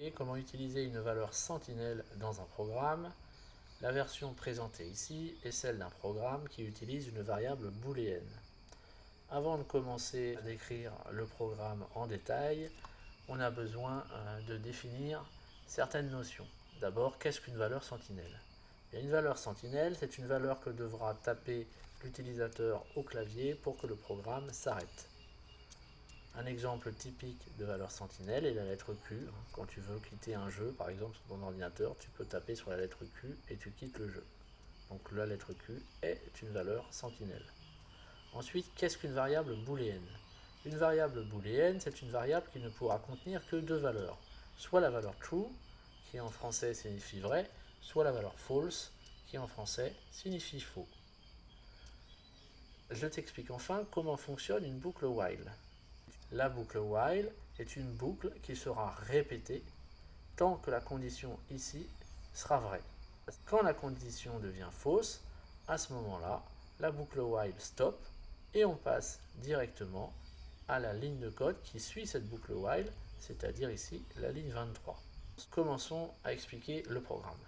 Et comment utiliser une valeur sentinelle dans un programme. La version présentée ici est celle d'un programme qui utilise une variable booléenne. Avant de commencer à décrire le programme en détail, on a besoin de définir certaines notions. D'abord, qu'est-ce qu'une valeur sentinelle? Une valeur sentinelle, c'est une valeur que devra taper l'utilisateur au clavier pour que le programme s'arrête. Un exemple typique de valeur sentinelle est la lettre Q. Quand tu veux quitter un jeu, par exemple sur ton ordinateur, tu peux taper sur la lettre Q et tu quittes le jeu. Donc la lettre Q est une valeur sentinelle. Ensuite, qu'est-ce qu'une variable booléenne? Une variable booléenne, c'est une variable qui ne pourra contenir que deux valeurs. Soit la valeur true, qui en français signifie vrai, soit la valeur false, qui en français signifie faux. Je t'explique enfin comment fonctionne une boucle while. La boucle while est une boucle qui sera répétée tant que la condition ici sera vraie. Quand la condition devient fausse, à ce moment-là, la boucle while stop et on passe directement à la ligne de code qui suit cette boucle while, c'est-à-dire ici la ligne 23. Commençons à expliquer le programme.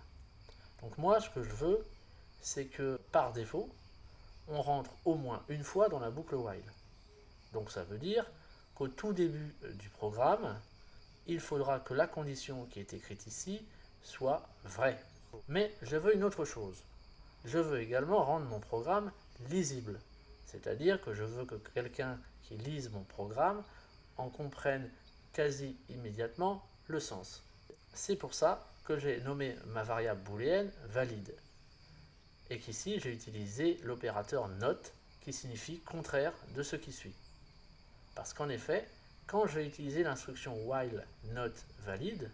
Donc moi, ce que je veux, c'est que par défaut, on rentre au moins une fois dans la boucle while. Donc ça veut dire qu'au tout début du programme, il faudra que la condition qui est écrite ici soit vraie. Mais je veux une autre chose. Je veux également rendre mon programme lisible. C'est-à-dire que je veux que quelqu'un qui lise mon programme en comprenne quasi immédiatement le sens. C'est pour ça que j'ai nommé ma variable booléenne valide. Et qu'ici j'ai utilisé l'opérateur not qui signifie contraire de ce qui suit. Parce qu'en effet, quand je vais utiliser l'instruction while not valide,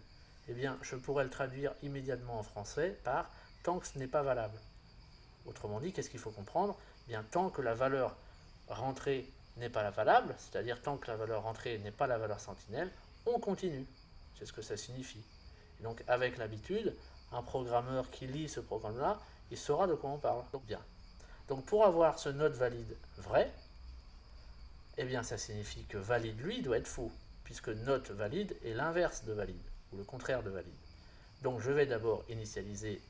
eh bien, je pourrais le traduire immédiatement en français par tant que ce n'est pas valable. Autrement dit, qu'est-ce qu'il faut comprendre? Eh bien, tant que la valeur rentrée n'est pas la valable, c'est-à-dire tant que la valeur rentrée n'est pas la valeur sentinelle, on continue. C'est ce que ça signifie. Et donc, avec l'habitude, un programmeur qui lit ce programme-là, il saura de quoi on parle. Donc, bien. Donc, pour avoir ce not valide vrai, eh bien ça signifie que valide lui doit être faux, puisque not valide est l'inverse de valide, ou le contraire de valide. Donc je vais d'abord initialiser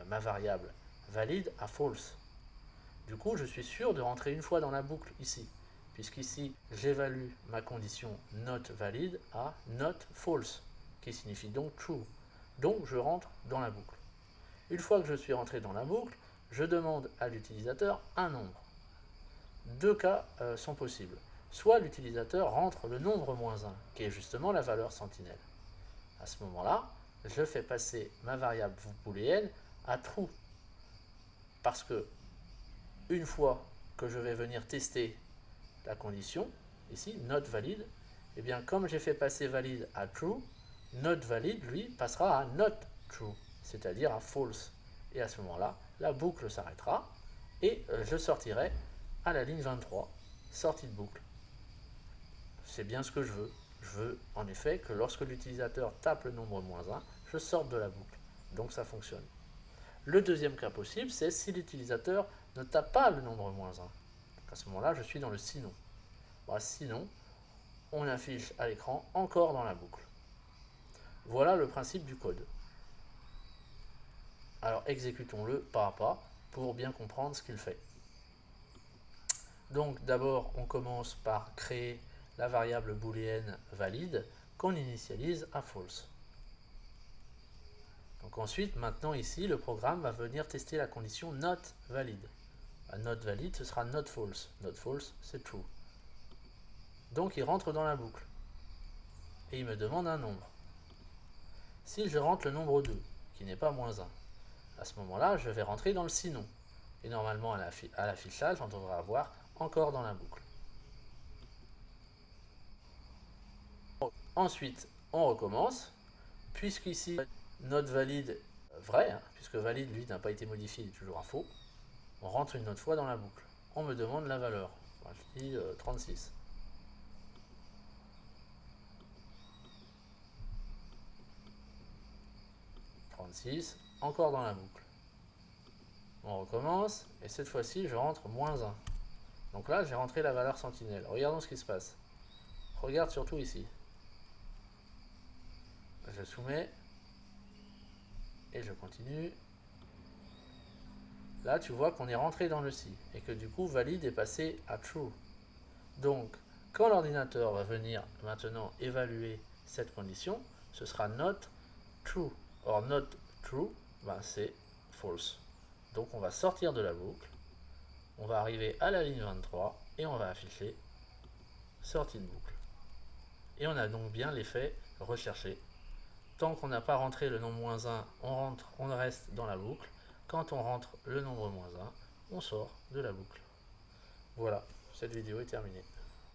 ma variable valide à false. Du coup, je suis sûr de rentrer une fois dans la boucle ici, puisqu'ici j'évalue ma condition not valide à not false, qui signifie donc true. Donc je rentre dans la boucle. Une fois que je suis rentré dans la boucle, je demande à l'utilisateur un nombre. Deux cas sont possibles. Soit l'utilisateur rentre le nombre moins 1, qui est justement la valeur sentinelle. À ce moment-là, je fais passer ma variable booléenne à true. Parce que, une fois que je vais venir tester la condition, ici, not valide, et bien comme j'ai fait passer valide à true, not valide, lui, passera à not true, c'est-à-dire à false. Et à ce moment-là, la boucle s'arrêtera et je sortirai à la ligne 23, sortie de boucle. C'est bien ce que je veux. Je veux en effet que lorsque l'utilisateur tape le nombre moins 1, je sorte de la boucle. Donc ça fonctionne. Le deuxième cas possible, c'est si l'utilisateur ne tape pas le nombre moins 1. À ce moment-là, je suis dans le sinon. Bon, sinon, on affiche à l'écran encore dans la boucle. Voilà le principe du code. Alors exécutons-le pas à pas pour bien comprendre ce qu'il fait. Donc d'abord, on commence par créer la variable booléenne valide qu'on initialise à false. Donc ensuite, maintenant ici, le programme va venir tester la condition not valide. Not valide, ce sera not false. Not false, c'est true. Donc il rentre dans la boucle. Et il me demande un nombre. Si je rentre le nombre 2, qui n'est pas moins 1, à ce moment-là, je vais rentrer dans le sinon. Et normalement, à l'affichage, on devrait avoir encore dans la boucle. Ensuite, on recommence, puisqu'ici, not valide vrai, puisque valide, lui, n'a pas été modifié, il est toujours un faux. On rentre une autre fois dans la boucle. On me demande la valeur. Je dis 36. Encore dans la boucle. On recommence, et cette fois-ci, je rentre moins 1. Donc là, j'ai rentré la valeur sentinelle. Regardons ce qui se passe. Regarde surtout ici. je soumets et je continue. Là, tu vois qu'on est rentré dans le si et que du coup, valide est passé à true. Donc, quand l'ordinateur va venir maintenant évaluer cette condition, ce sera not true. Or, not true, ben, c'est false. Donc, on va sortir de la boucle. On va arriver à la ligne 23 et on va afficher sortie de boucle. Et on a donc bien l'effet recherché. Tant qu'on n'a pas rentré le nombre -1, on reste dans la boucle. Quand on rentre le nombre -1, on sort de la boucle. Voilà, cette vidéo est terminée.